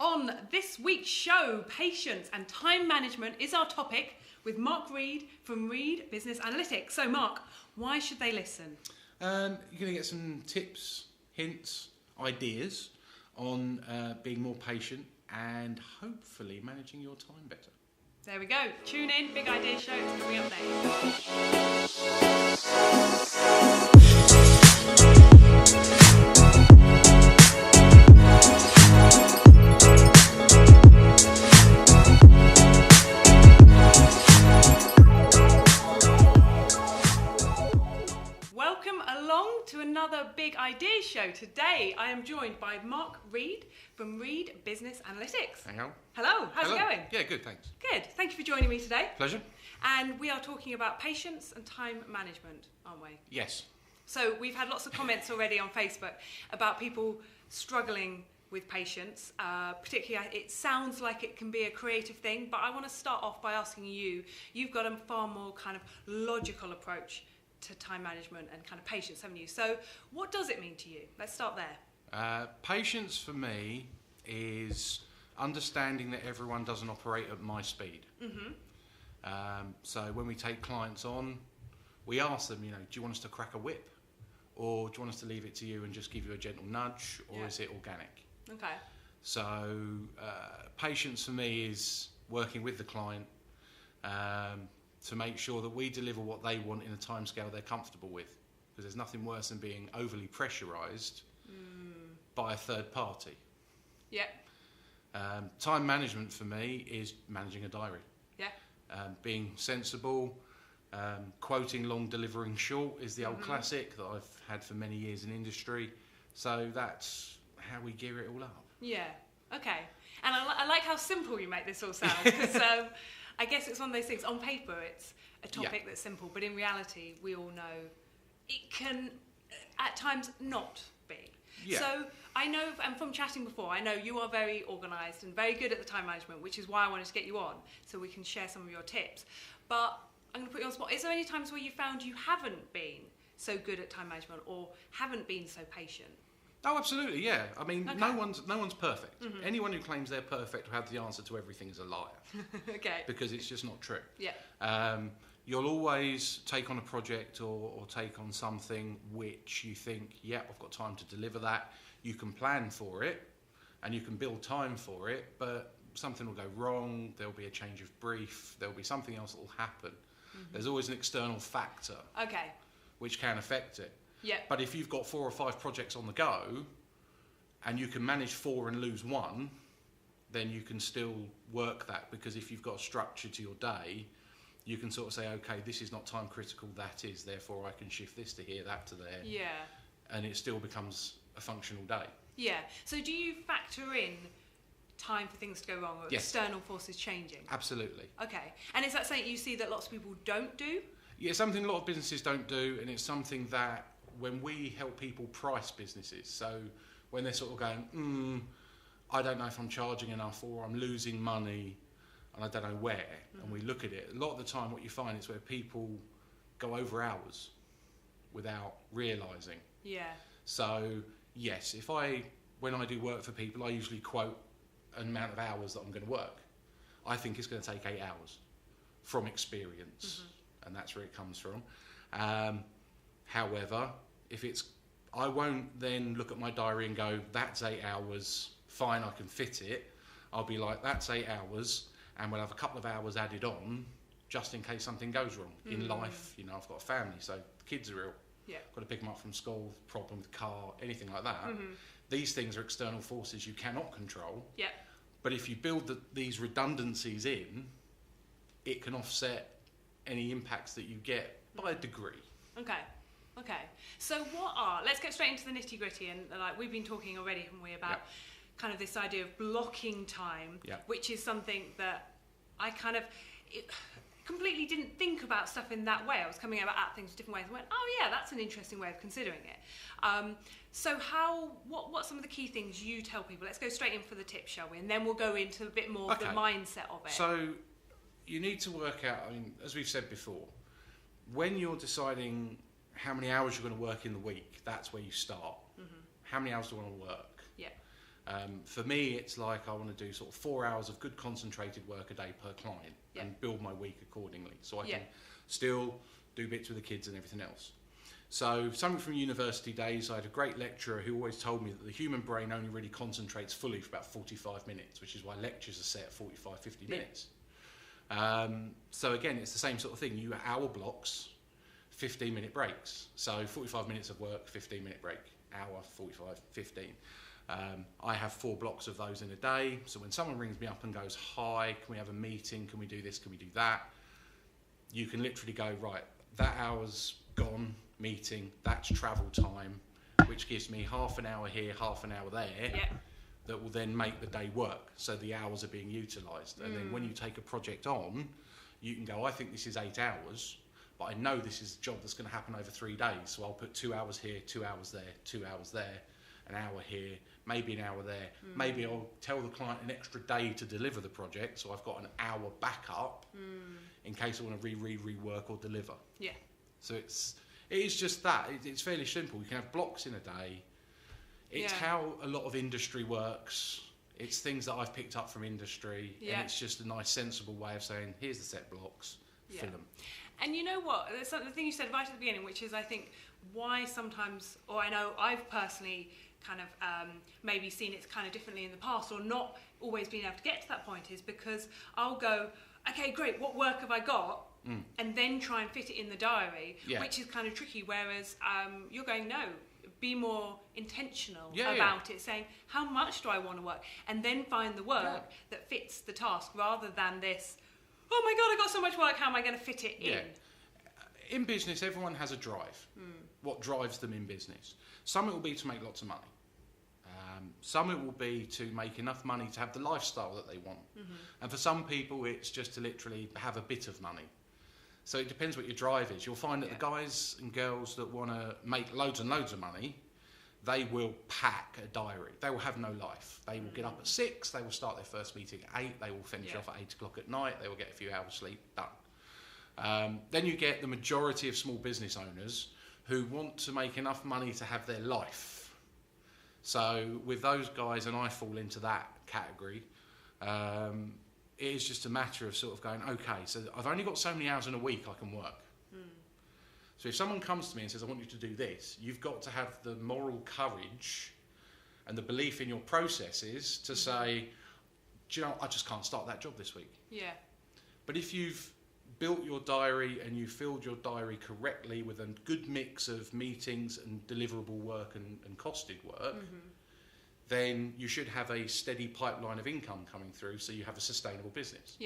On this week's show, patience and time management is our topic with Mark Reed from Reed Business Analytics. So Mark, why should they listen? You're going to get some tips, hints, ideas on being more patient and hopefully managing your time better. There we go. Tune in, Big Idea Show. It's going to be up Welcome along to another Big Idea Show. Today I am joined by Mark Reed from Reed Business Analytics. Hello. Hello, how's it going? Yeah, good, thanks. Good, thank you for joining me today. Pleasure. And we are talking about patience and time management, aren't we? Yes. So we've had lots of comments already on Facebook about people struggling with patience. Particularly, it sounds like it can be a creative thing, but I want to start off by asking you, you've got a far more kind of logical approach to time management and kind of patience, haven't you? So what does it mean to you? Let's start there. Patience for me is understanding that everyone doesn't operate at my speed. Mm-hmm. So when we take clients on, we ask them, do you want us to crack a whip? Or do you want us to leave it to you and just give you a gentle nudge? Or is it organic? Okay. So patience for me is working with the client to make sure that we deliver what they want in a timescale they're comfortable with. Because there's nothing worse than being overly pressurised by a third party. Yep. Time management for me is managing a diary. Yeah. Being sensible, quoting long, delivering short is the old classic that I've had for many years in industry. So that's how we gear it all up. Yeah. Okay. And I like how simple you make this all sound, because I guess it's one of those things. On paper, it's a topic that's simple, but in reality, we all know it can, at times, not be. Yeah. So I know, and from chatting before, I know you are very organised and very good at the time management, which is why I wanted to get you on, so we can share some of your tips. But I'm going to put you on the spot. Is there any times where you found you haven't been so good at time management or haven't been so patient? Oh, absolutely, yeah. I mean, Okay. no one's perfect. Anyone who claims they're perfect or have the answer to everything is a liar. Okay. Because it's just not true. Yeah. You'll always take on a project or take on something which you think, I've got time to deliver that. You can plan for it and you can build time for it, but something will go wrong, there'll be a change of brief, there'll be something else that will happen. There's always an external factor Okay. which can affect it. Yeah. But if you've got 4 or 5 projects on the go and you can manage 4 and lose 1, then you can still work that, because if you've got a structure to your day, you can sort of say, okay, this is not time critical, that is, therefore I can shift this to here, that to there. Yeah. And it still becomes a functional day. Yeah. So do you factor in time for things to go wrong or Yes. external forces changing? Absolutely. Okay. And is that something you see that lots of people don't do? Yeah, something a lot of businesses don't do, and it's something that when we help people price businesses, so when they're sort of going, I don't know if I'm charging enough or I'm losing money and I don't know where, and we look at it, a lot of the time what you find is where people go over hours without realising. Yeah. So yes, when I do work for people, I usually quote an amount of hours that I'm going to work. I think it's going to take 8 hours from experience, and that's where it comes from. However, I won't then look at my diary and go, that's 8 hours, fine, I can fit it. I'll be like, that's 8 hours, and we'll have a couple of hours added on, just in case something goes wrong. In life, I've got a family, so the kids are ill. Yeah. Got to pick them up from school, problem with the car, anything like that. These things are external forces you cannot control. Yeah. But if you build these redundancies in, it can offset any impacts that you get by a degree. Okay. So let's get straight into the nitty gritty, and we've been talking already, haven't we, about kind of this idea of blocking time, which is something that I completely didn't think about stuff in that way. I was coming at things different ways and went, oh yeah, that's an interesting way of considering it. So what's some of the key things you tell people? Let's go straight in for the tips, shall we? And then we'll go into a bit more of the mindset of it. So you need to work out, as we've said before, when you're deciding how many hours you're going to work in the week, that's where you start. How many hours do I want to work? Yeah. For me, it's like I want to do sort of 4 hours of good concentrated work a day per client and build my week accordingly, so I can still do bits with the kids and everything else. So something from university days, I had a great lecturer who always told me that the human brain only really concentrates fully for about 45 minutes, which is why lectures are set at 45, 50 minutes. So again, it's the same sort of thing. You hour blocks, 15-minute breaks. So 45 minutes of work, 15-minute break, hour, 45, 15. I have 4 blocks of those in a day. So when someone rings me up and goes, hi, can we have a meeting? Can we do this? Can we do that? You can literally go, right, that hour's gone, meeting, that's travel time, which gives me half an hour here, half an hour there, that will then make the day work. So the hours are being utilised. And then when you take a project on, you can go, I think this is 8 hours, but I know this is a job that's going to happen over 3 days. So I'll put 2 hours here, 2 hours there, 2 hours there, an hour here, maybe an hour there. Maybe I'll tell the client an extra day to deliver the project, so I've got an hour backup in case I want to rework or deliver. Yeah. So it is just that. It's fairly simple. You can have blocks in a day. It's how a lot of industry works. It's things that I've picked up from industry, and it's just a nice, sensible way of saying, here's the set blocks, fill them. And you know what? There's the thing you said right at the beginning, which is, I think, why sometimes, or I know I've personally kind of maybe seen it kind of differently in the past, or not always been able to get to that point, is because I'll go, okay, great, what work have I got? And then try and fit it in the diary, which is kind of tricky. Whereas you're going, no, be more intentional about it, saying, how much do I want to work? And then find the work that fits the task, rather than this, oh my God, I got so much work, how am I going to fit it in? In business, everyone has a drive. What drives them in business? Some it will be to make lots of money. Some it will be to make enough money to have the lifestyle that they want. And for some people, it's just to literally have a bit of money. So it depends what your drive is. You'll find that the guys and girls that want to make loads and loads of money, they will pack a diary. They will have no life. They will get up at 6, they will start their first meeting at 8, they will finish off at 8 o'clock at night, they will get a few hours sleep, done. Then you get the majority of small business owners who want to make enough money to have their life. So with those guys, and I fall into that category, it is just a matter of sort of going, okay, so I've only got so many hours in a week I can work. So if someone comes to me and says, I want you to do this, you've got to have the moral courage and the belief in your processes to say, do you know, I just can't start that job this week. But if you've built your diary and you filled your diary correctly with a good mix of meetings and deliverable work and costed work, then you should have a steady pipeline of income coming through, so you have a sustainable business.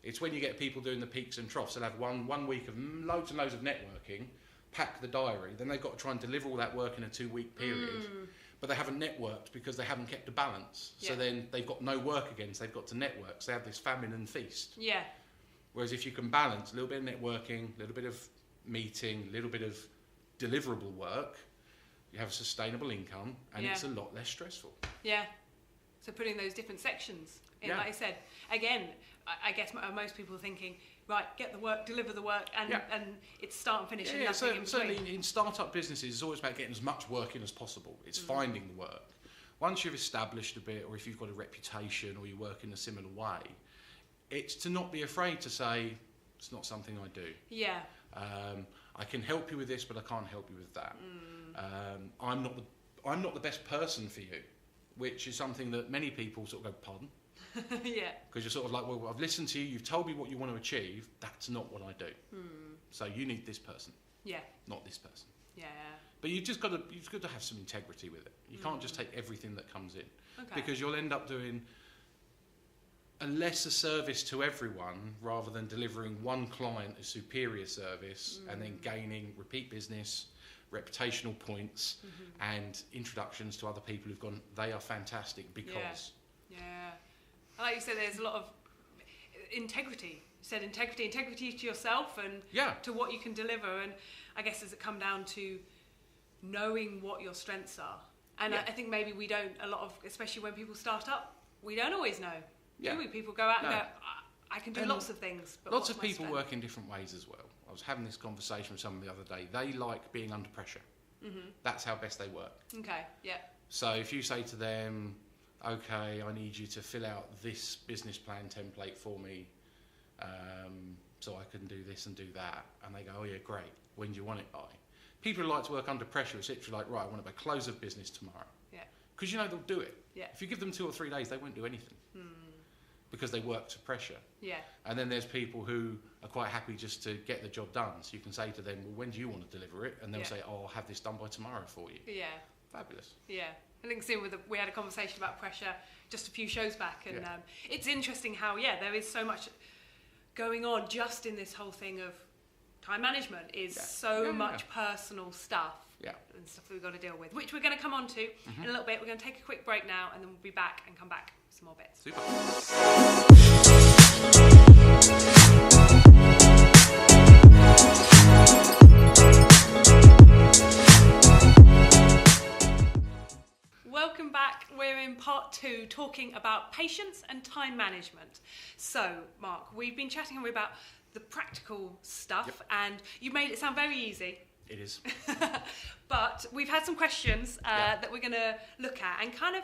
It's when you get people doing the peaks and troughs. They'll have one week of loads and loads of networking, pack the diary, then they've got to try and deliver all that work in a 2-week period, but they haven't networked because they haven't kept a balance. So then they've got no work again, so they've got to network. So they have this famine and feast. Whereas if you can balance a little bit of networking, a little bit of meeting, a little bit of deliverable work, you have a sustainable income, and it's a lot less stressful. So putting those different sections in, like I said, again, I guess most people are thinking, right, get the work, deliver the work, and it's start and finish. And nothing in between. Certainly in startup businesses, it's always about getting as much work in as possible. It's finding the work. Once you've established a bit, or if you've got a reputation, or you work in a similar way, it's to not be afraid to say, it's not something I do. I can help you with this, but I can't help you with that. I'm not the best person for you, which is something that many people sort of go, pardon? Because you're sort of like, well, I've listened to you, you've told me what you want to achieve, that's not what I do. So you need this person, not this person. But you've got to have some integrity with it. You can't just take everything that comes in, because you'll end up doing a lesser service to everyone, rather than delivering one client a superior service and then gaining repeat business, reputational points, and introductions to other people who've gone, they are fantastic because. Like you said, there's a lot of integrity. You said integrity to yourself and to what you can deliver. And I guess does it come down to knowing what your strengths are? And I think maybe we don't, a lot of, especially when people start up, we don't always know. Do we? People go out and go, I can do lots of things. But lots of people work in different ways as well. I was having this conversation with someone the other day. They like being under pressure. That's how best they work. Okay, So if you say to them, okay, I need you to fill out this business plan template for me, so I can do this and do that. And they go, oh yeah, great. When do you want it by? People who like to work under pressure, it's literally like, right, I want it by close of business tomorrow. Yeah. Because you know they'll do it. Yeah. If you give them 2 or 3 days, they won't do anything. Because they work to pressure. Yeah. And then there's people who are quite happy just to get the job done. So you can say to them, well, when do you want to deliver it? And they'll say, oh, I'll have this done by tomorrow for you. Yeah. Fabulous. Yeah. I think we had a conversation about pressure just a few shows back, and it's interesting how there is so much going on just in this whole thing of time management is so much personal stuff and stuff that we've got to deal with, which we're going to come on to in a little bit. We're going to take a quick break now, and then we'll be back and come back with some more bits. Super. Welcome back. We're in part 2 talking about patience and time management. So, Mark, we've been chatting about the practical stuff, and you made it sound very easy. It is. But we've had some questions that we're going to look at and kind of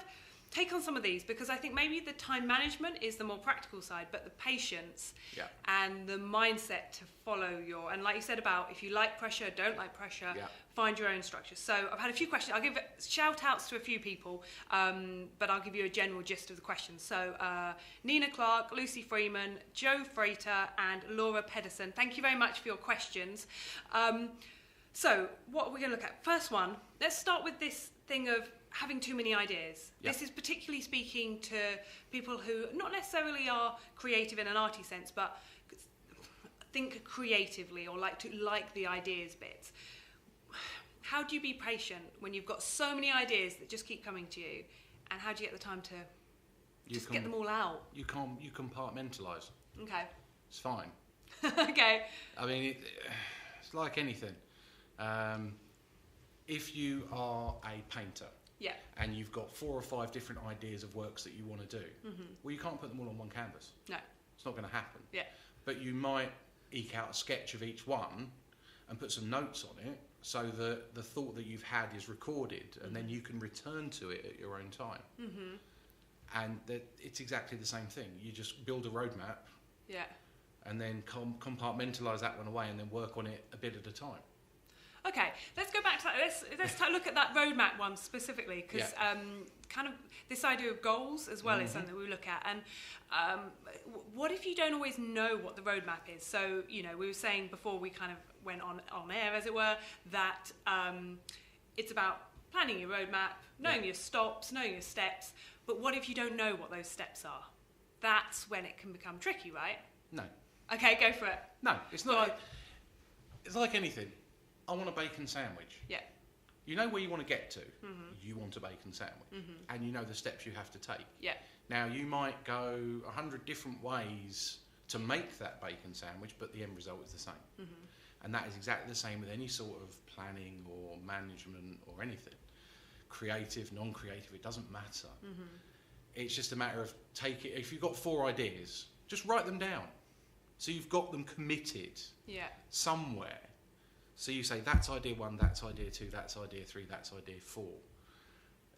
take on some of these, because I think maybe the time management is the more practical side, but the patience and the mindset to follow and like you said about if you like pressure, don't like pressure, find your own structure. So I've had a few questions. I'll give shout outs to a few people, but I'll give you a general gist of the questions. So Nina Clark, Lucy Freeman, Joe Freighter and Laura Pedersen, thank you very much for your questions. So what are we going to look at? First one, let's start with this thing of having too many ideas. This is particularly speaking to people who not necessarily are creative in an arty sense, but think creatively or like the ideas bits. How do you be patient when you've got so many ideas that just keep coming to you, and how do you get the time to get them all out? You compartmentalise. Okay. It's fine. Okay. I mean, it's like anything. If you are a painter, and you've got 4 or 5 different ideas of works that you want to do, well, you can't put them all on one canvas. No. It's not going to happen. Yeah. But you might eke out a sketch of each one and put some notes on it so that the thought that you've had is recorded, and then you can return to it at your own time. And it's exactly the same thing. You just build a roadmap and then compartmentalise that one away and then work on it a bit at a time. Okay, let's go back to that. Let's look at that roadmap one specifically, because kind of this idea of goals as well is something we look at. And what if you don't always know what the roadmap is? So, we were saying before we kind of went on air, as it were, that it's about planning your roadmap, knowing your stops, knowing your steps. But what if you don't know what those steps are? That's when it can become tricky, right? No. Okay, go for it. No, it's not. It's like anything. I want a bacon sandwich. Yeah. You know where you want to get to. You want a bacon sandwich. And you know the steps you have to take. Yeah. Now, you might go 100 different ways to make that bacon sandwich, but the end result is the same. And that is exactly the same with any sort of planning or management or anything. Creative, non-creative, it doesn't matter. It's just a matter of if you've got 4 ideas, just write them down. So you've got them committed somewhere. So you say, that's idea 1, that's idea 2, that's idea 3, that's idea 4.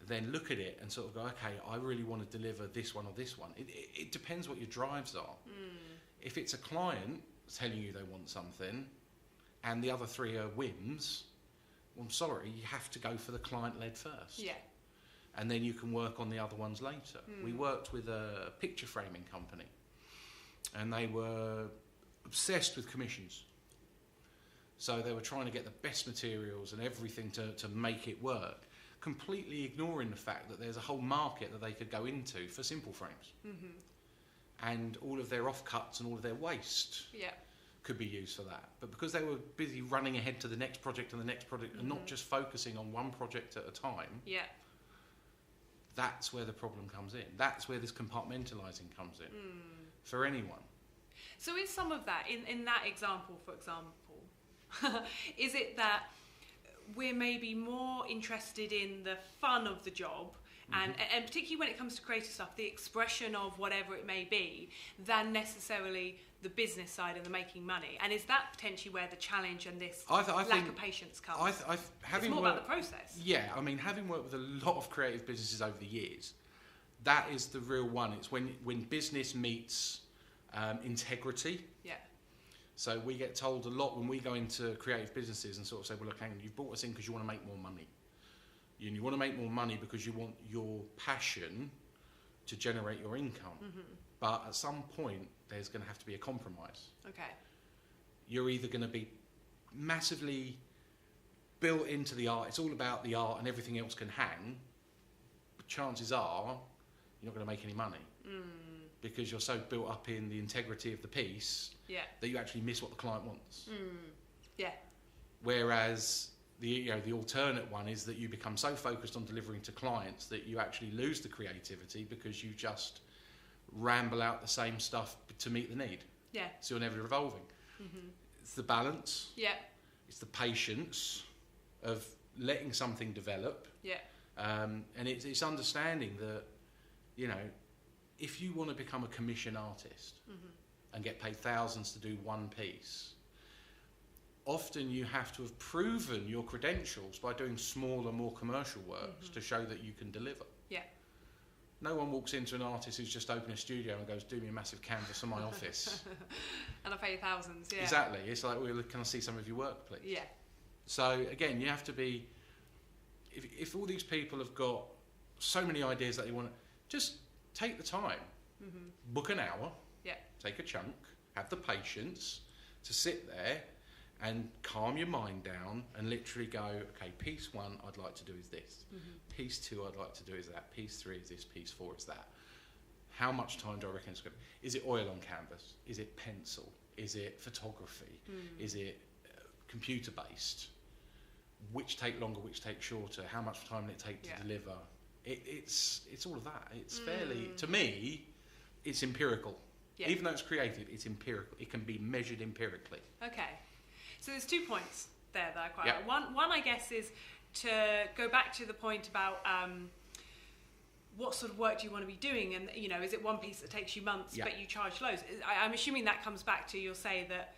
Then look at it and sort of go, okay, I really want to deliver this one or this one. It depends what your drives are. If it's a client telling you they want something and the other 3 are whims, well, I'm sorry, you have to go for the client-led first. Yeah. And then you can work on the other ones later. We worked with a picture framing company, and they were obsessed with commissions. So they were trying to get the best materials and everything to make it work, completely ignoring the fact that there's a whole market that they could go into for simple frames. And all of their offcuts and all of their waste could be used for that. But because they were busy running ahead to the next project and the next project and not just focusing on one project at a time, that's where the problem comes in. That's where this compartmentalising comes in for anyone. So is some of that, in that example, for example, is it that we're maybe more interested in the fun of the job and particularly when it comes to creative stuff, the expression of whatever it may be, than necessarily the business side and the making money? And is that potentially where the challenge and this lack of patience comes? It's more about the process. Yeah, I mean, having worked with a lot of creative businesses over the years, that is the real one. It's when business meets integrity. Yeah. So we get told a lot when we go into creative businesses and sort of say, well, look, hang on, you've brought us in because you want to make more money. And you want to make more money because you want your passion to generate your income. Mm-hmm. But at some point, there's going to have to be a compromise. Okay. You're either going to be massively built into the art, it's all about the art and everything else can hang, but chances are you're not going to make any money. Because you're so built up in the integrity of the piece that you actually miss what the client wants. Yeah. Whereas the alternate one is that you become so focused on delivering to clients that you actually lose the creativity because you just ramble out the same stuff to meet the need. Yeah. So you're never evolving. Mm-hmm. It's the balance. Yeah. It's the patience of letting something develop. Yeah. And it's understanding that, if you want to become a commission artist and get paid thousands to do one piece, often you have to have proven your credentials by doing smaller, more commercial works to show that you can deliver. Yeah. No one walks into an artist who's just opened a studio and goes, do me a massive canvas for my office. And I pay you thousands, yeah. Exactly. It's like, well, can I see some of your work, please? Yeah. So, again, you have to be... If all these people have got so many ideas that they want to... Just take the time. Book an hour. Yeah. Take a chunk. Have the patience to sit there and calm your mind down and literally go, okay, piece 1 I'd like to do is this. Piece 2 I'd like to do is that. Piece 3 is this. Piece 4 is that. How much time do I reckon it's going to be? Is it oil on canvas? Is it pencil? Is it photography? Is it computer based? Which take longer, which take shorter? How much time will it take to deliver? It's all of that. It's fairly, to me, it's empirical. Yeah. Even though it's creative, it's empirical. It can be measured empirically. Okay. So there's 2 points there that I quite like. One, I guess, is to go back to the point about what sort of work do you want to be doing, and is it one piece that takes you months but you charge loads? I'm assuming that comes back to you'll say that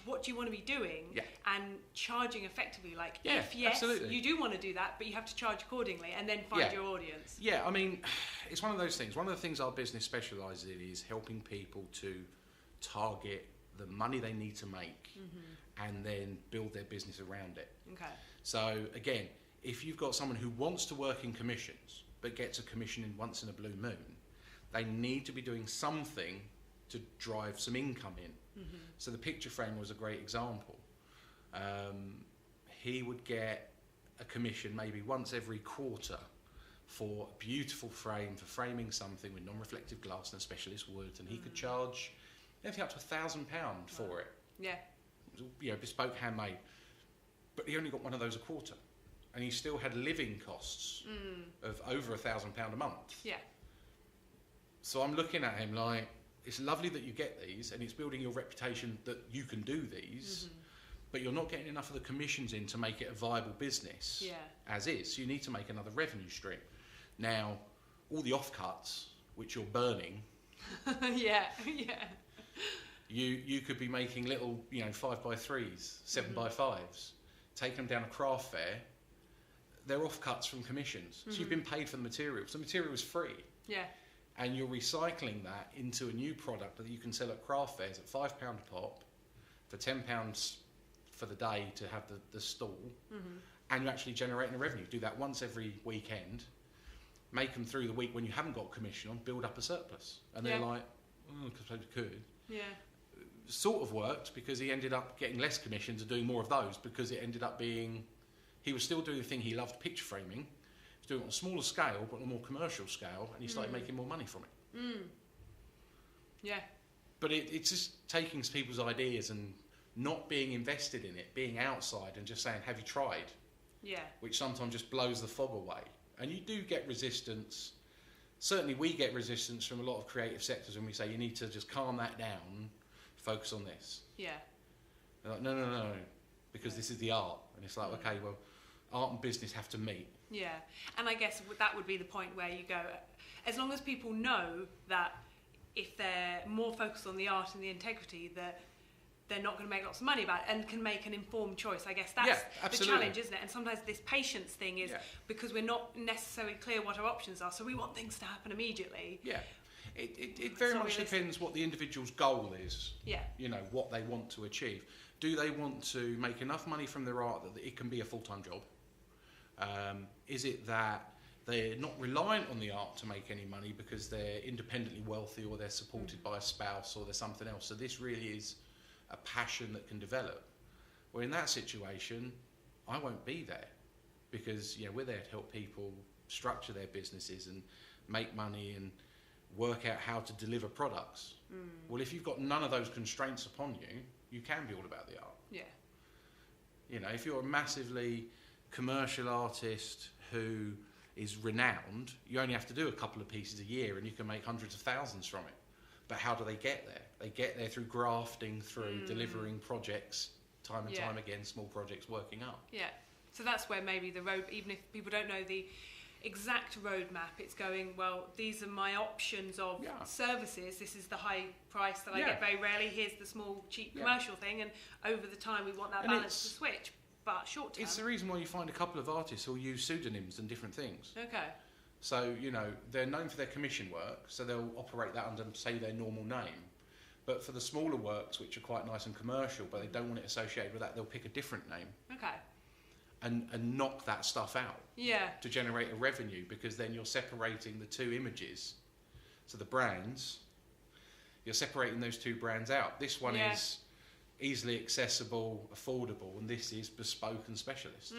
what do you want to be doing and charging effectively. Like if yes, absolutely. You do want to do that, but you have to charge accordingly and then find your audience. Yeah, I mean, it's one of those things. One of the things our business specialises in is helping people to target the money they need to make and then build their business around it. Okay. So again, if you've got someone who wants to work in commissions but gets a commission in once in a blue moon, they need to be doing something to drive some income in. So the picture frame was a great example. He would get a commission maybe once every quarter for a beautiful frame, for framing something with non-reflective glass and a specialist wood, and he could charge anything up to £1,000 for it. Yeah. Bespoke, handmade. But he only got one of those a quarter, and he still had living costs of over £1,000 a month. Yeah. So I'm looking at him like, it's lovely that you get these, and it's building your reputation that you can do these, but you're not getting enough of the commissions in to make it a viable business as is. So you need to make another revenue stream. Now, all the offcuts, which you're burning, you could be making little, 5x3s, 7x5s, taking them down a craft fair. They're offcuts from commissions. So you've been paid for the material. So the material is free. Yeah. And you're recycling that into a new product that you can sell at craft fairs at £5 a pop, for £10 for the day to have the stall, and you're actually generating a revenue. Do that once every weekend, make them through the week when you haven't got commission on, build up a surplus. And they're like, because they could. Yeah. Sort of worked, because he ended up getting less commission to doing more of those, because it ended up being, he was still doing the thing he loved, picture framing. Doing it on a smaller scale, but on a more commercial scale, and he started making more money from it. Yeah. But it's just taking people's ideas and not being invested in it, being outside and just saying, have you tried? Yeah. Which sometimes just blows the fog away. And you do get resistance. Certainly we get resistance from a lot of creative sectors when we say, you need to just calm that down, focus on this. Yeah. They're like, no, because this is the art. And it's like, okay, well, art and business have to meet. Yeah, and I guess that would be the point where you go, as long as people know that if they're more focused on the art and the integrity, that they're not going to make lots of money about it and can make an informed choice. I guess that's the challenge, isn't it? And sometimes this patience thing is because we're not necessarily clear what our options are, so we want things to happen immediately. Yeah. It very much depends what the individual's goal is. Yeah. You know, what they want to achieve. Do they want to make enough money from their art that it can be a full-time job? Is it that they're not reliant on the art to make any money because they're independently wealthy, or they're supported by a spouse, or there's something else? So this really is a passion that can develop. Well, in that situation, I won't be there, because we're there to help people structure their businesses and make money and work out how to deliver products. Well, if you've got none of those constraints upon you, you can be all about the art. Yeah. If you're a massively commercial artist who is renowned, you only have to do a couple of pieces a year and you can make hundreds of thousands from it. But how do they get there? They get there through grafting, through delivering projects time and time again, small projects working up. Yeah. So that's where maybe the road, even if people don't know the exact roadmap, it's going, well, these are my options of services. This is the high price that I get very rarely. Here's the small, cheap commercial thing. And over the time, we want that balance to switch. But short term. It's the reason why you find a couple of artists who'll use pseudonyms and different things. Okay. So, they're known for their commission work, so they'll operate that under, say, their normal name. But for the smaller works, which are quite nice and commercial, but they don't want it associated with that, they'll pick a different name. Okay. And knock that stuff out to generate a revenue, because then you're separating the two images. So the brands, you're separating those two brands out. This one is easily accessible, affordable, and this is bespoke and specialist.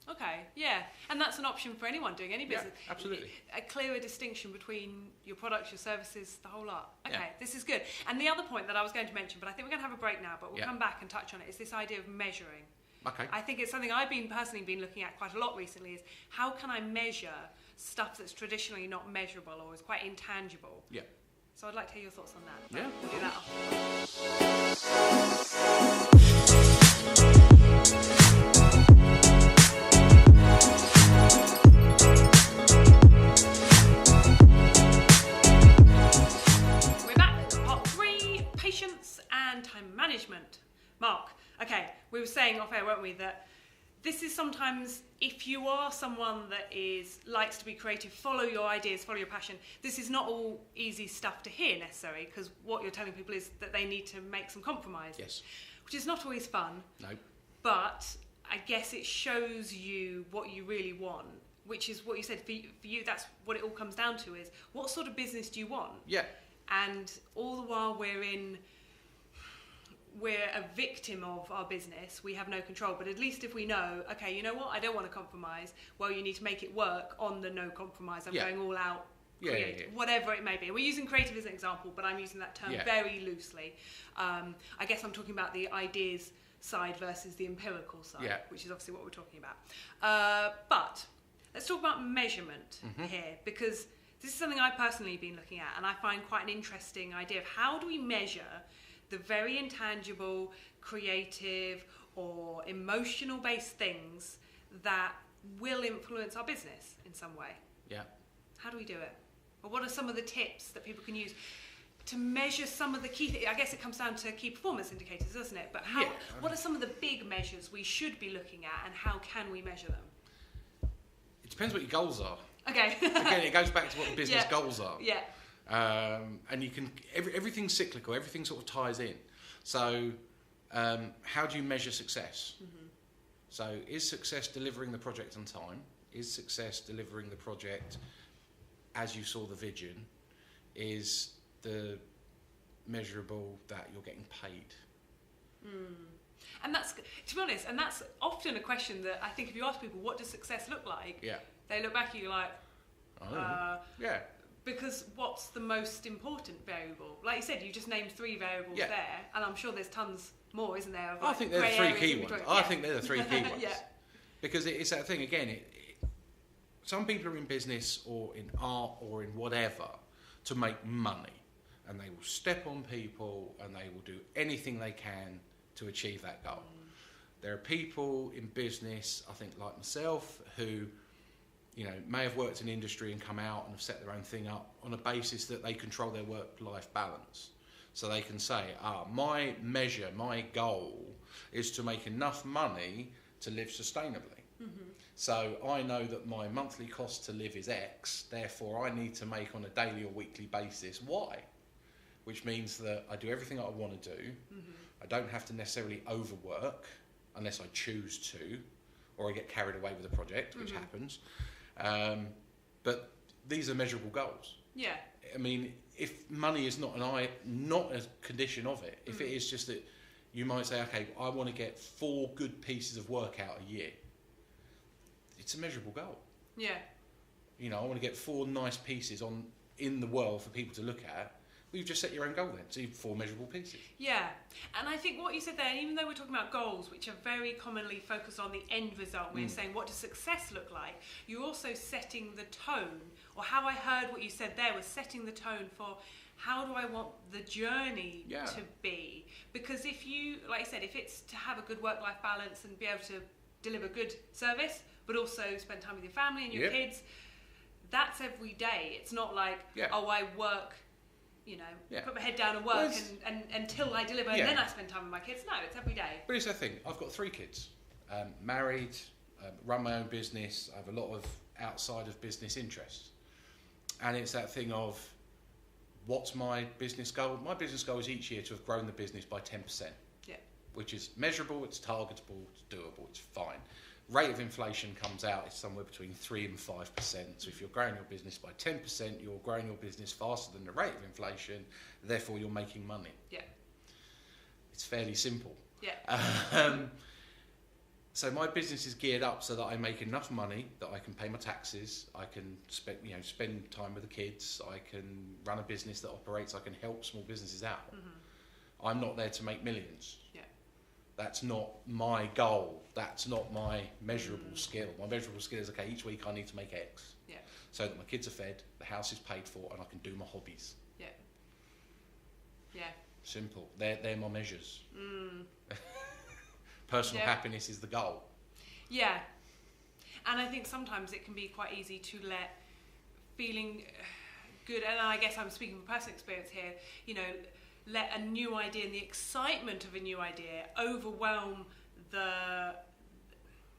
Okay, yeah. And that's an option for anyone doing any business. Yeah, absolutely. A clearer distinction between your products, your services, the whole lot. Okay, this is good. And the other point that I was going to mention, but I think we're going to have a break now, but we'll come back and touch on it, is this idea of measuring. Okay. I think it's something I've personally been looking at quite a lot recently, is how can I measure stuff that's traditionally not measurable or is quite intangible? Yeah. So I'd like to hear your thoughts on that. Yeah. We'll do that after. We're back. Part 3, patience and time management. Mark. Okay, we were saying off air, weren't we, that this is sometimes, if you are someone that likes to be creative, follow your ideas, follow your passion, this is not all easy stuff to hear necessarily, because what you're telling people is that they need to make some compromise. Yes. Which is not always fun. No. But I guess it shows you what you really want, which is what you said, for you, that's what it all comes down to, is what sort of business do you want? Yeah. And all the while we're a victim of our business, we have no control, but at least if we know, okay, you know what, I don't want to compromise, well, you need to make it work on the no compromise, I'm going all out, creative, whatever it may be. We're using creative as an example, but I'm using that term very loosely. I guess I'm talking about the ideas side versus the empirical side, which is obviously what we're talking about. But let's talk about measurement here, because this is something I've personally been looking at, and I find quite an interesting idea of how do we measure the very intangible, creative, or emotional-based things that will influence our business in some way. Yeah. How do we do it? Or what are some of the tips that people can use to measure some of the key I guess it comes down to key performance indicators, doesn't it? But what are some of the big measures we should be looking at, and how can we measure them? It depends what your goals are. Okay. Again, it goes back to what the business goals are. Yeah. And you can everything's cyclical. Everything sort of ties in. So, how do you measure success? So, is success delivering the project on time? Is success delivering the project as you saw the vision? Is the measurable that you're getting paid? And that's, to be honest, and that's often a question that I think if you ask people, what does success look like? Yeah. They look back at you like, yeah. Because what's the most important variable? Like you said, you just named 3 variables there, and I'm sure there's tons more, isn't there? I think they're the 3 key ones. I think they're the 3 key ones. Because it's that thing, again, some people are in business or in art or in whatever to make money, and they will step on people and they will do anything they can to achieve that goal. There are people in business, I think like myself, who may have worked in industry and come out and have set their own thing up on a basis that they control their work-life balance. So they can say, my measure, my goal is to make enough money to live sustainably. Mm-hmm. So I know that my monthly cost to live is X, therefore I need to make on a daily or weekly basis Y, which means that I do everything that I want to do. Mm-hmm. I don't have to necessarily overwork unless I choose to, or I get carried away with a project, which happens. But these are measurable goals. Yeah. I mean, if money is not a condition of it, if it is just that you might say, okay, I want to get 4 good pieces of work out a year, it's a measurable goal. Yeah. You know, I want to get 4 nice pieces in the world for people to look at. Well, you've just set your own goal then, so 4 measurable pieces. Yeah, and I think what you said there, even though we're talking about goals, which are very commonly focused on the end result, we're saying what does success look like, you're also setting the tone, or how I heard what you said there was setting the tone for how do I want the journey to be. Because if you, like I said, if it's to have a good work-life balance and be able to deliver good service, but also spend time with your family and your kids, that's every day. It's not like, oh, I work... You know, put my head down and work and until I deliver and then I spend time with my kids. No, it's every day. But it's the thing, I've got 3 kids, married, run my own business, I have a lot of outside of business interests. And it's that thing of, what's my business goal? My business goal is each year to have grown the business by 10%. Yeah. Which is measurable, it's targetable, it's doable, it's fine. Rate of inflation comes out, it's somewhere between 3 and 5%. So if you're growing your business by 10%, you're growing your business faster than the rate of inflation, therefore you're making money. Yeah. It's fairly simple. Yeah. So my business is geared up so that I make enough money that I can pay my taxes, I can spend time with the kids, I can run a business that operates, I can help small businesses out. Mm-hmm. I'm not there to make millions. Yeah. That's not my goal. That's not my measurable skill. My measurable skill is, okay, each week I need to make X. Yeah. So that my kids are fed, the house is paid for, and I can do my hobbies. Yeah. Yeah. Simple. They're my measures. Personal happiness is the goal. Yeah. And I think sometimes it can be quite easy to let feeling good, and I guess I'm speaking from personal experience here, you know, let a new idea and the excitement of a new idea overwhelm the,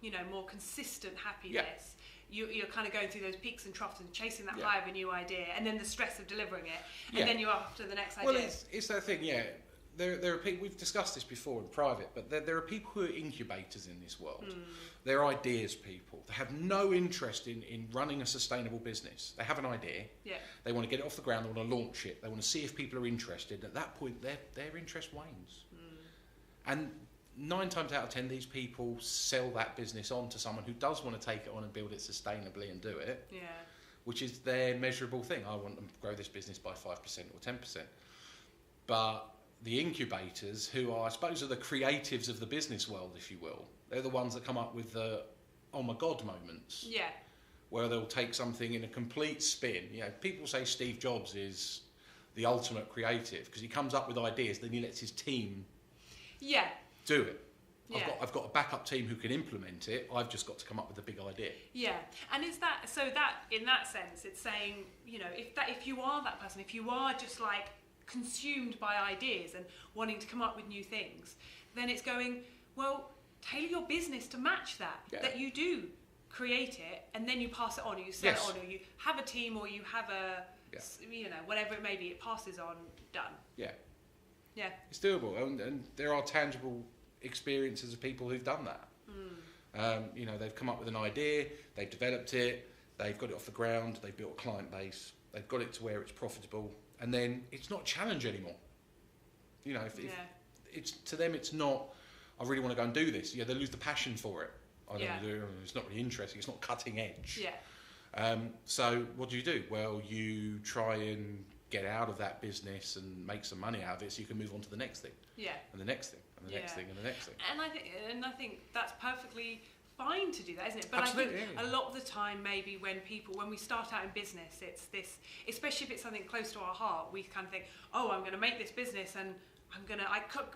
you know, more consistent happiness. Yeah. You're kind of going through those peaks and troughs and chasing that high of a new idea, and then the stress of delivering it, and then you're after the next idea. Well, it's that thing, There are people, we've discussed this before in private, but there are people who are incubators in this world. They're ideas people. They have no interest in running a sustainable business. They have an idea. Yeah. They want to get it off the ground. They want to launch it. They want to see if people are interested. At that point, their interest wanes. And 9 times out of 10, these people sell that business on to someone who does want to take it on and build it sustainably and do it. Yeah. Which is their measurable thing. I want to grow this business by 5% or 10%. But the incubators, who are, I suppose, are the creatives of the business world, if you will. They're the ones that come up with the, oh my God moments. Yeah. Where they'll take something in a complete spin. You know, people say Steve Jobs is the ultimate creative because he comes up with ideas, then he lets his team do it. Yeah. I've got a backup team who can implement it. I've just got to come up with a big idea. Yeah, and is that so? That in that sense, it's saying, you know, if you are that person, if you are just like consumed by ideas and wanting to come up with new things, then it's going, well, tailor your business to match that. Yeah. That you do create it and then you pass it on, or you sell it on, or you have a team, or you have a, you know, whatever it may be, it passes on, done. Yeah. Yeah. It's doable, and there are tangible experiences of people who've done that. You know, they've come up with an idea, they've developed it, they've got it off the ground, they've built a client base, they've got it to where it's profitable, and then it's not a challenge anymore. You know, if it's to them, it's not, I really want to go and do this. Yeah, they lose the passion for it. I don't want to do it. It's not really interesting. It's not cutting edge. Yeah. So what do? Well, you try and get out of that business and make some money out of it, so you can move on to the next thing. Yeah. And the next thing, and the next thing, and the next thing. And I think that's perfectly fine to do that, isn't it? But absolutely, I think a lot of the time, maybe when we start out in business, it's this, especially if it's something close to our heart, we kind of think, oh, I'm going to make this business, and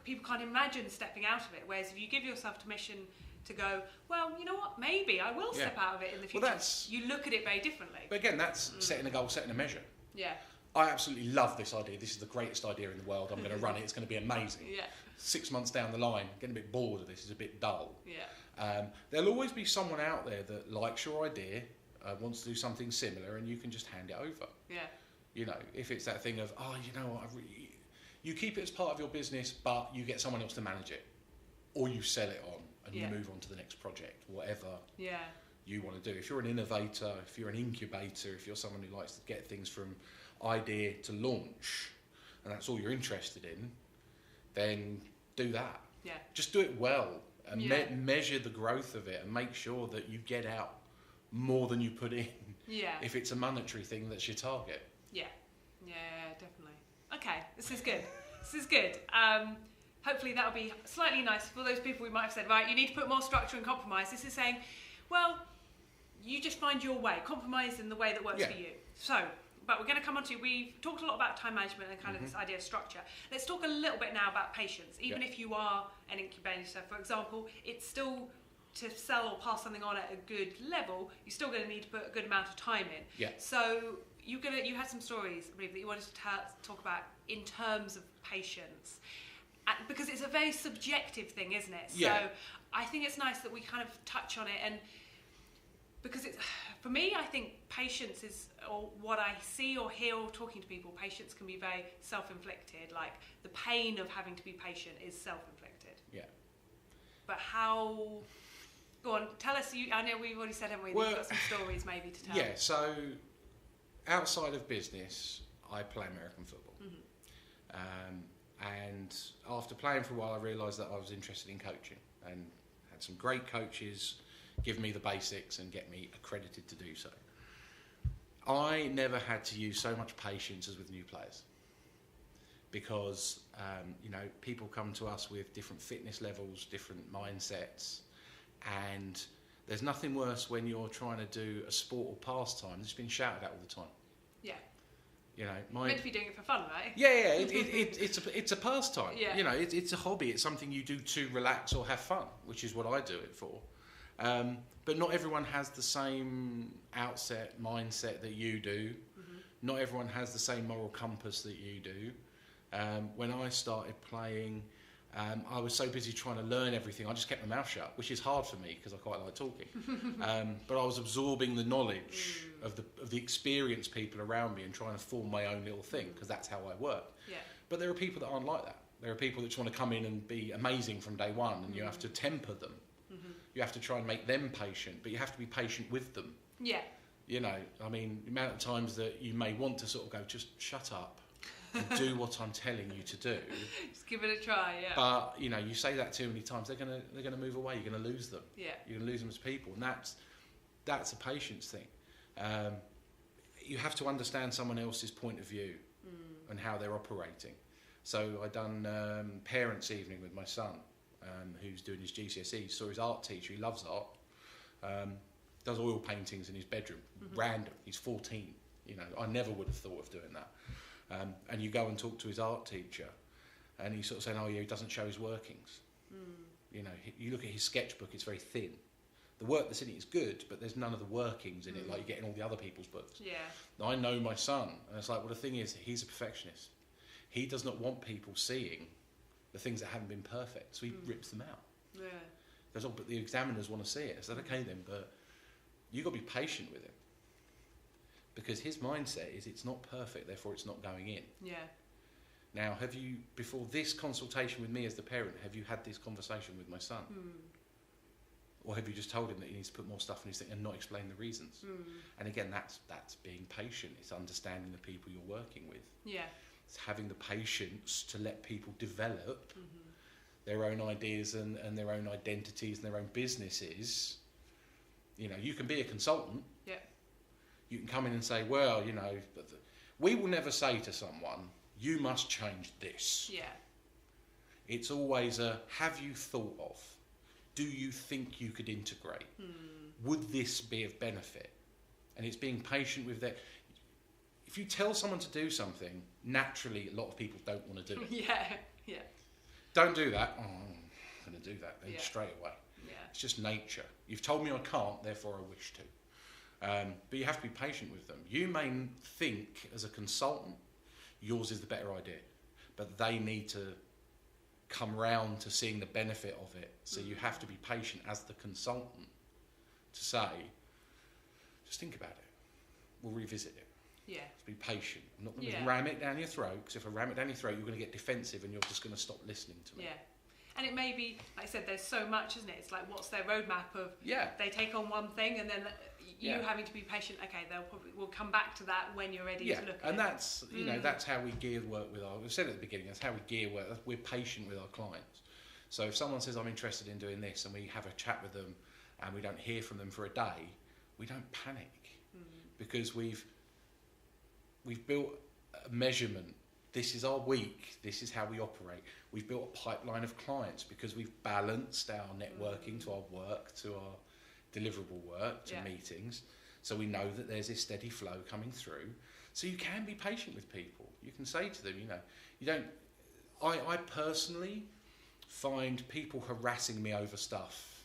people can't imagine stepping out of it. Whereas if you give yourself permission to go, well, you know what, maybe I will step out of it in the future. Well, you look at it very differently. But again, that's setting a goal, setting a measure. Yeah. I absolutely love this idea. This is the greatest idea in the world. I'm going to run it. It's going to be amazing. Yeah. 6 months down the line, getting a bit bored of this. It's a bit dull. Yeah. There'll always be someone out there that likes your idea, wants to do something similar, and you can just hand it over. Yeah. You know, if it's that thing of, you know what, you keep it as part of your business, but you get someone else to manage it, or you sell it on and you move on to the next project, whatever you want to do. If you're an innovator, if you're an incubator, if you're someone who likes to get things from idea to launch, and that's all you're interested in, then do that. Yeah. Just do it well and measure the growth of it and make sure that you get out more than you put in. Yeah. If it's a monetary thing, that's your target. Yeah. Yeah, definitely. Okay, this is good. This is good. Hopefully that'll be slightly nice for those people who might have said, right, you need to put more structure and compromise. This is saying, well, you just find your way. Compromise in the way that works for you. So, but we're going to come on to, we've talked a lot about time management and kind of this idea of structure. Let's talk a little bit now about patience. Even if you are an incubator, for example, it's still, to sell or pass something on at a good level, you're still going to need to put a good amount of time in. Yeah. So you had some stories, I believe, that you wanted to talk about in terms of patience. Because it's a very subjective thing, isn't it? Yeah. So I think it's nice that we kind of touch on it, and because it's, for me, I think patience is, or what I see or hear or talking to people, patience can be very self-inflicted. Like the pain of having to be patient is self-inflicted. Yeah. But how? Go on, tell us. I know we've already said, haven't we? Well, You've got some stories maybe to tell. Yeah. So outside of business, I play American football. And after playing for a while, I realised that I was interested in coaching, and had some great coaches give me the basics and get me accredited to do so. I never had to use so much patience as with new players, because you know, people come to us with different fitness levels, different mindsets, and there's nothing worse when you're trying to do a sport or pastime that's been shouted at all the time. Yeah. You know, You're meant to be doing it for fun, right? Yeah, it's a pastime. Yeah. You know, it's a hobby. It's something you do to relax or have fun, which is what I do it for. But not everyone has the same outset mindset that you do. Not everyone has the same moral compass that you do. When I started playing, I was so busy trying to learn everything, I just kept my mouth shut, which is hard for me because I quite like talking. But I was absorbing the knowledge of the experienced people around me and trying to form my own little thing, because that's how I work. Yeah. But there are people that aren't like that. There are people that just want to come in and be amazing from day one, and you have to temper them. You have to try and make them patient, but you have to be patient with them. Yeah. You know, I mean, the amount of times that you may want to sort of go, just shut up and do what I'm telling you to do. Just give it a try, yeah. But you know, you say that too many times, they're gonna move away. You're gonna lose them. Yeah. You're gonna lose them as people, and that's a patience thing. You have to understand someone else's point of view and how they're operating. So I done parents' evening with my son, who's doing his GCSE. Saw his art teacher. He loves art. Does oil paintings in his bedroom. Random. He's 14. You know, I never would have thought of doing that. And you go and talk to his art teacher, and he's sort of saying, oh yeah, he doesn't show his workings. You know, you look at his sketchbook, it's very thin. The work that's in it is good, but there's none of the workings in it like you get in all the other people's books. Yeah. Now, I know my son, and it's like, well, the thing is, he's a perfectionist. He does not want people seeing the things that haven't been perfect, so he rips them out. Yeah. He goes, oh, but the examiners want to see it. I said, okay then, but you've got to be patient with him. Because his mindset is it's not perfect, therefore it's not going in. Yeah. Now, have you, before this consultation with me as the parent, have you had this conversation with my son? Or have you just told him that he needs to put more stuff in his thing and not explain the reasons? And again, that's being patient. It's understanding the people you're working with. Yeah. It's having the patience to let people develop their own ideas and their own identities and their own businesses. You know, you can be a consultant. Yeah. You can come in and say, well, you know, we will never say to someone, you must change this. Yeah. It's always a, have you thought of? Do you think you could integrate? Would this be of benefit? And it's being patient with that. If you tell someone to do something, naturally a lot of people don't want to do it. Yeah. Don't do that. Oh, I'm going to do that then straight away. Yeah. It's just nature. You've told me I can't, therefore I wish to. But you have to be patient with them. You may think as a consultant yours is the better idea. But they need to come round to seeing the benefit of it. So you have to be patient as the consultant to say, just think about it. We'll revisit it. Yeah. Just be patient. I'm not going to ram it down your throat, because if I ram it down your throat, you're going to get defensive and you're just going to stop listening to me. Yeah. And it may be, like I said, there's so much, isn't it? It's like, what's their roadmap of, they take on one thing and then you having to be patient. Okay, we'll come back to that when you're ready to look at it. And that's, you know, that's how we gear work with we've said at the beginning, that's how we gear work. We're patient with our clients. So if someone says, I'm interested in doing this, and we have a chat with them and we don't hear from them for a day, we don't panic, because we've built a measurement. This is our week. This is how we operate. We've built a pipeline of clients because we've balanced our networking to our work, to our deliverable work, to meetings. So we know that there's this steady flow coming through. So you can be patient with people. You can say to them, you know, you don't... I personally find people harassing me over stuff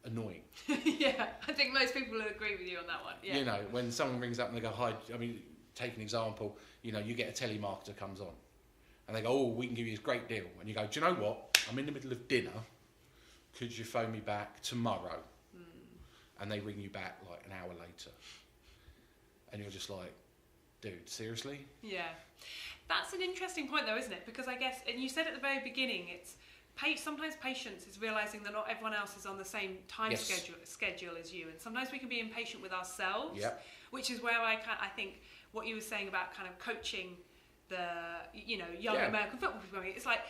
annoying. Yeah, I think most people will agree with you on that one. Yeah. You know, when someone rings up and they go, hi, I mean, take an example, you know, you get a telemarketer comes on and they go, oh, we can give you this great deal. And you go, do you know what? I'm in the middle of dinner. Could you phone me back tomorrow? And they ring you back like an hour later. And you're just like, dude, seriously? Yeah. That's an interesting point though, isn't it? Because I guess, and you said at the very beginning, it's sometimes patience is realising that not everyone else is on the same time schedule as you. And sometimes we can be impatient with ourselves, which is where I think what you were saying about kind of coaching the, you know, young American football people. It's like,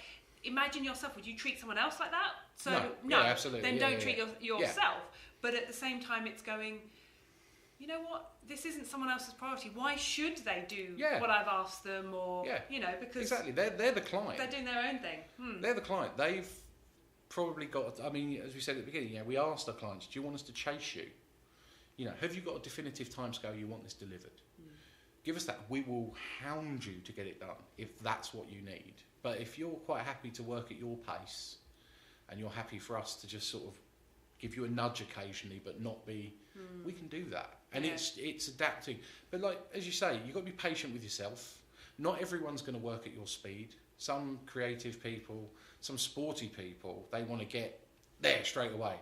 imagine yourself, would you treat someone else like that? So no, absolutely. Then don't treat yourself. But at the same time, it's going, you know what, this isn't someone else's priority. Why should they do what I've asked them? Or, you know, because... Exactly, they're the client. They're doing their own thing. They're the client. They've probably got, I mean, as we said at the beginning, we asked our clients, do you want us to chase you? You know, have you got a definitive timescale you want this delivered? Give us that. We will hound you to get it done if that's what you need. But if you're quite happy to work at your pace and you're happy for us to just sort of give you a nudge occasionally but not be, we can do that. And it's adapting. But like, as you say, you've got to be patient with yourself. Not everyone's going to work at your speed. Some creative people, some sporty people, they want to get there straight away.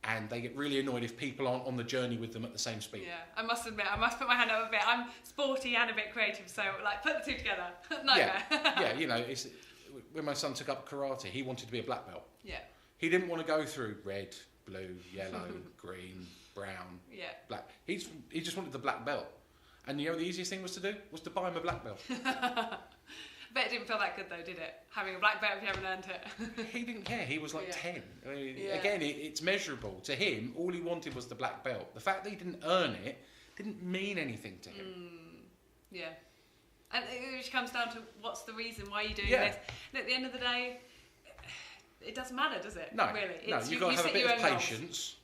And they get really annoyed if people aren't on the journey with them at the same speed. Yeah, I must admit, I must put my hand up a bit. I'm sporty and a bit creative, so like put the two together. Yeah, you know, it's, when my son took up karate, he wanted to be a black belt. Yeah. He didn't want to go through red, blue, yellow, green, brown, black. He just wanted the black belt. And you know the easiest thing was to do? Was to buy him a black belt. Bet it didn't feel that good though, did it? Having a black belt if you haven't earned it. He didn't care. He was like 10. I mean, again, it's measurable. To him, all he wanted was the black belt. The fact that he didn't earn it didn't mean anything to him. Yeah. And it comes down to what's the reason why you're doing this. And at the end of the day, it doesn't matter, does it? No, really. You've got to have a bit of patience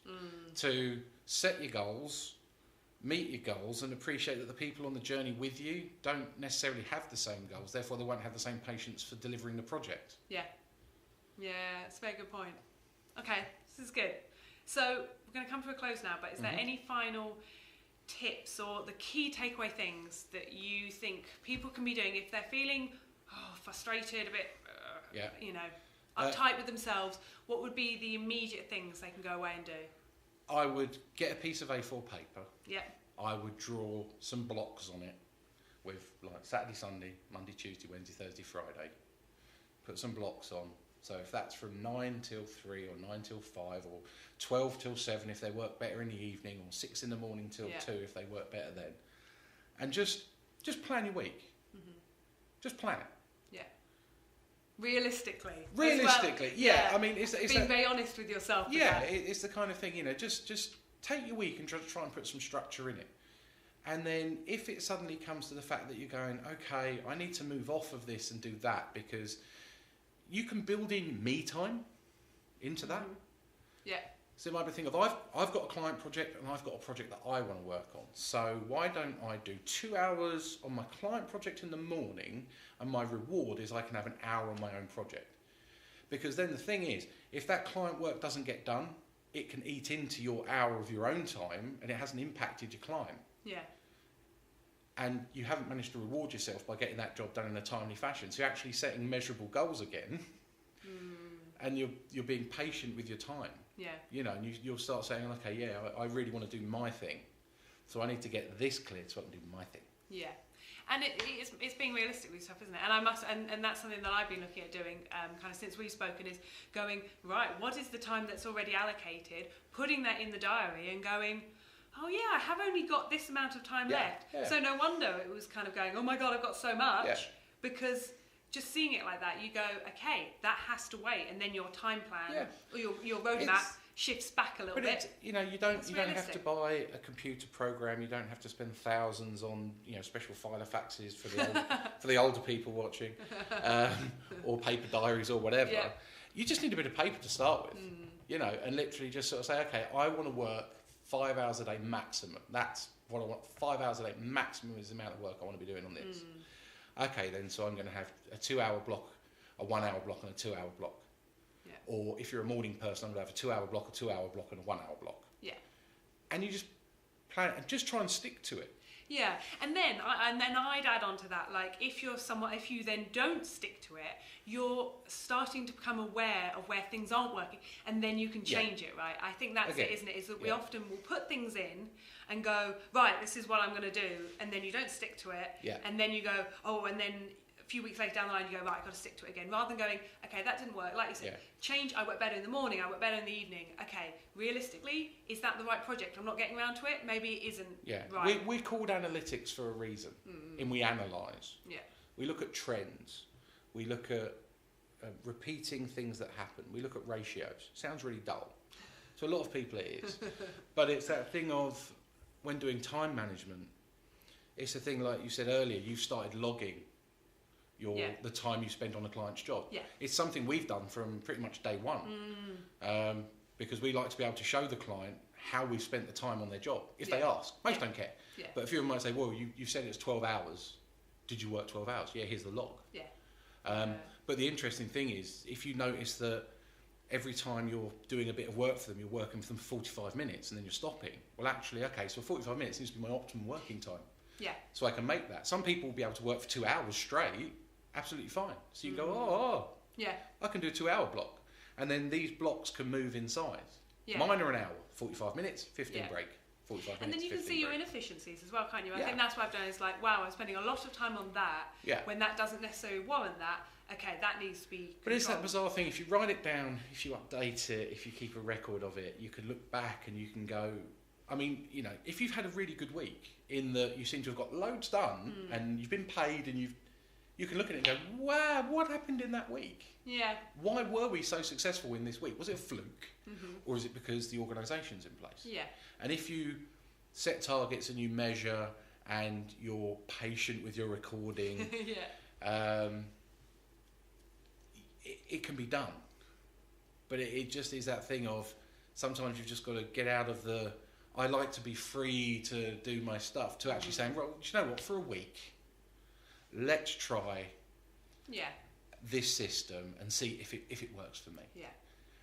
to set your goals, meet your goals, and appreciate that the people on the journey with you don't necessarily have the same goals, therefore they won't have the same patience for delivering the project. Yeah, it's a very good point. Okay, this is good. So we're going to come to a close now, but is there any final tips or the key takeaway things that you think people can be doing if they're feeling frustrated, a bit, you know, uptight with themselves? What would be the immediate things they can go away and do? I would get a piece of A4 paper. Yeah. I would draw some blocks on it with like Saturday, Sunday, Monday, Tuesday, Wednesday, Thursday, Friday. Put some blocks on. So if that's from 9 till 3 or 9 till 5 or 12 till 7 if they work better in the evening, or 6 in the morning till 2 if they work better then. And just plan your week. Just plan it. Realistically, I mean, it's being very honest with yourself. It's the kind of thing, you know. Just take your week and try and put some structure in it. And then if it suddenly comes to the fact that you're going, okay, I need to move off of this and do that, because you can build in me time into that. Yeah. So it might be a thing of I've got a client project and I've got a project that I want to work on. So why don't I do 2 hours on my client project in the morning, and my reward is I can have an hour on my own project? Because then the thing is, if that client work doesn't get done, it can eat into your hour of your own time and it hasn't impacted your client. Yeah. and you haven't managed to reward yourself by getting that job done in a timely fashion. So you're actually setting measurable goals again, and you're being patient with your time. Yeah. You know, and you'll start saying, okay, yeah, I really want to do my thing, so I need to get this cleared so I can do my thing. Yeah. And it's being realistic with stuff, isn't it? And that's something that I've been looking at doing kind of since we've spoken, is going, right, what is the time that's already allocated, putting that in the diary and going, oh yeah, I have only got this amount of time left. Yeah. So no wonder it was kind of going, oh my God, I've got so much, because just seeing it like that, you go, okay, that has to wait, and then your time plan or your roadmap shifts back a little bit. You know, you don't have to buy a computer program. You don't have to spend thousands on special filer faxes for the older people watching, or paper diaries or whatever. Yeah. You just need a bit of paper to start with, and literally just sort of say, okay, I want to work 5 hours a day maximum. That's what I want. 5 hours a day maximum is the amount of work I want to be doing on this. Okay, then, so I'm going to have a 2 hour block, a 1 hour block, and a 2 hour block. Yeah. Or if you're a morning person, I'm going to have a 2 hour block, a 2 hour block, and a 1 hour block. Yeah. And you just plan and just try and stick to it. Yeah, and then I'd add on to that, like if you then don't stick to it, you're starting to become aware of where things aren't working, and then you can change it, right? I think that's it, isn't it? Is that we often will put things in and go, right, this is what I'm going to do, and then you don't stick to it, and then you go, oh, and then a few weeks later down the line you go, right, I've got to stick to it again, rather than going, okay, that didn't work, like you said, change, I work better in the morning, I work better in the evening, okay, realistically, is that the right project? I'm not getting around to it, maybe it isn't right. We're called analytics for a reason, and we analyse. Yeah. We look at trends, we look at repeating things that happen, we look at ratios. Sounds really dull. To a lot of people it is, but it's that thing of, when doing time management, it's a thing like you said earlier, you've started logging the time you spend on a client's job. Yeah. It's something we've done from pretty much day one, because we like to be able to show the client how we've spent the time on their job. If they ask, most don't care. Yeah. But a few of them might say, well, you said it's 12 hours. Did you work 12 hours? Yeah, here's the log. Yeah. But the interesting thing is, if you notice that every time you're doing a bit of work for them, you're working for them for 45 minutes and then you're stopping. Well, actually, okay, so 45 minutes needs to be my optimum working time. Yeah. So I can make that. Some people will be able to work for 2 hours straight, absolutely fine. So you go, I can do a 2 hour block. And then these blocks can move in size. Yeah. Mine are an hour, 45 minutes, 15 break. 45 minutes, and then you can see your inefficiencies as well, can't you? I think that's what I've done, is like, wow, I'm spending a lot of time on that, when that doesn't necessarily warrant that. Okay, that needs to be controlled. But it's that bizarre thing, if you write it down, if you update it, if you keep a record of it, you can look back and you can go, I mean, if you've had a really good week in that you seem to have got loads done and you've been paid, and you can look at it and go, wow, what happened in that week? Yeah. Why were we so successful in this week? Was it a fluke? Or is it because the organisation's in place? Yeah. And if you set targets and you measure and you're patient with your recording, it can be done. But it just is that thing of, sometimes you've just got to get out of the, I like to be free to do my stuff, to actually saying, well, do you know what, for a week, let's try this system and see if it works for me. Yeah.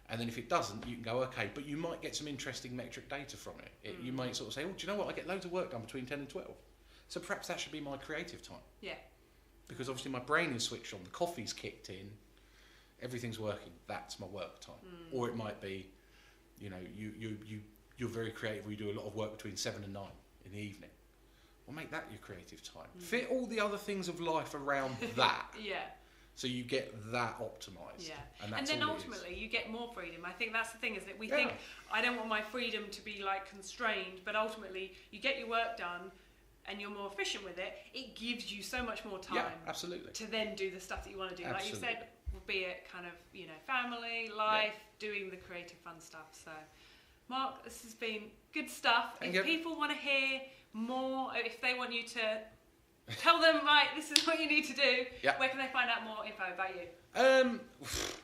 And then if it doesn't, you can go, okay, but you might get some interesting metric data from it. You might sort of say, oh, do you know what, I get loads of work done between 10 and 12. So perhaps that should be my creative time. Yeah. Because obviously my brain is switched on, the coffee's kicked in, everything's working, that's my work time. Or it might be, you're very creative, where you do a lot of work between 7 and 9 in the evening. Well, make that your creative time. Fit all the other things of life around that. Yeah. So you get that optimised. Yeah. And then ultimately you get more freedom. I think that's the thing, isn't it? We think, I don't want my freedom to be like constrained, but ultimately you get your work done and you're more efficient with it. It gives you so much more time. Yeah, absolutely. To then do the stuff that you want to do. Absolutely. Like you said, be it kind of, family, life, doing the creative fun stuff. So, Mark, this has been good stuff. If people want to hear more, if they want you to tell them, right, this is what you need to do, where can they find out more info about you?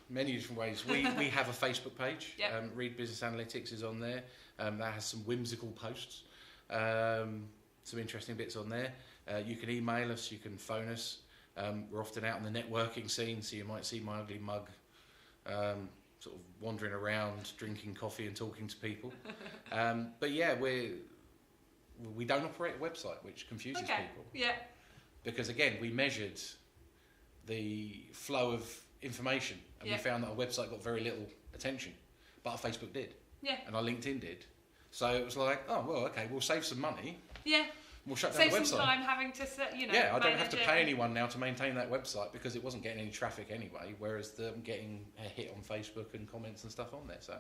Many different ways. We have a Facebook page. Read Business Analytics is on there. That has some whimsical posts, some interesting bits on there. You can email us, you can phone us. We're often out on the networking scene, so you might see my ugly mug sort of wandering around, drinking coffee and talking to people. But yeah, we don't operate a website, which confuses people. Yeah. Because again, we measured the flow of information, and we found that our website got very little attention, but our Facebook did. Yeah. And our LinkedIn did. So it was like, oh, well, okay, we'll save some money. Yeah. We'll shut down the website. Save some time having to, Yeah, I don't have to pay anyone now to maintain that website because it wasn't getting any traffic anyway, whereas I'm getting a hit on Facebook and comments and stuff on there, so...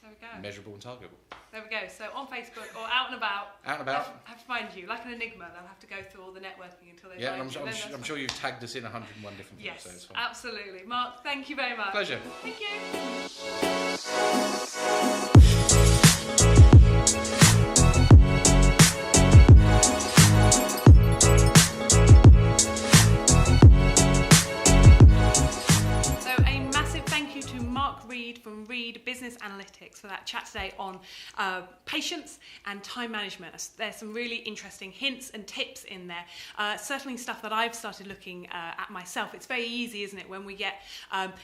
There we go. Measurable and targetable. There we go. So on Facebook or out and about. Out and about. Have to find you. Like an enigma, they'll have to go through all the networking until they find you. I'm sure you've tagged us in 101 different things. Yes, So it's fine. absolutely. Mark, thank you very much. Pleasure. Thank from Reed Business Analytics for that chat today on patience and time management. There's some really interesting hints and tips in there. Certainly stuff that I've started looking at myself. It's very easy, isn't it, when we get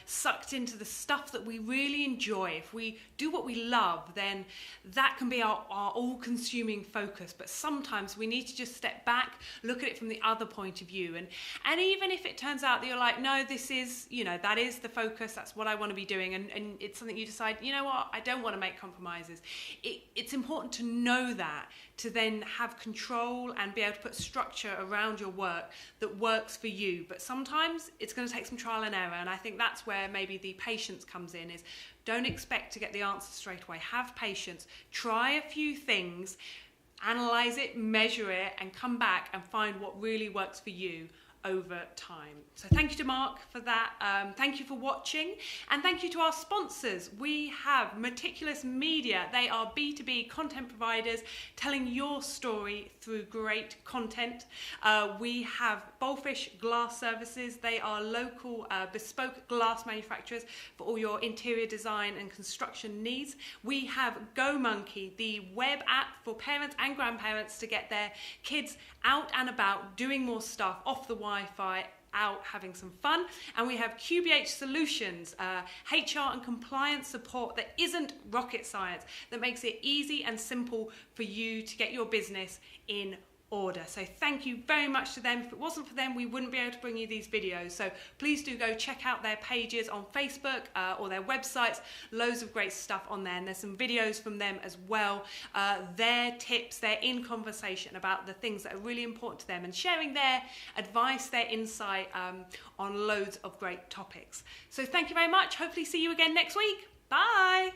sucked into the stuff that we really enjoy. If we do what we love, then that can be our all-consuming focus. But sometimes we need to just step back, look at it from the other point of view. And even if it turns out that you're like, no, this is, that is the focus, that's what I want to be doing, and it's something you decide, you know what, I don't want to make compromises. It's important to know that, to then have control and be able to put structure around your work that works for you. But sometimes it's going to take some trial and error, and I think that's where maybe the patience comes in, is don't expect to get the answer straight away. Have patience, try a few things, analyze it, measure it, and come back and find what really works for you over time. So thank you to Mark for that. Thank you for watching, and thank you to our sponsors. We have Meticulous Media. They are B2B content providers telling your story through great content. We have Bullfish Glass Services. They are local bespoke glass manufacturers for all your interior design and construction needs. We have Go Monkey, the web app for parents and grandparents to get their kids out and about doing more stuff off the Wi-Fi, out having some fun. And we have QBH Solutions, HR and compliance support that isn't rocket science, that makes it easy and simple for you to get your business in order. So thank you very much to them. If it wasn't for them, we wouldn't be able to bring you these videos. So please do go check out their pages on Facebook or their websites. Loads of great stuff on there, and there's some videos from them as well. Their tips, they're in conversation about the things that are really important to them and sharing their advice, their insight on loads of great topics. So thank you very much. Hopefully see you again next week. Bye.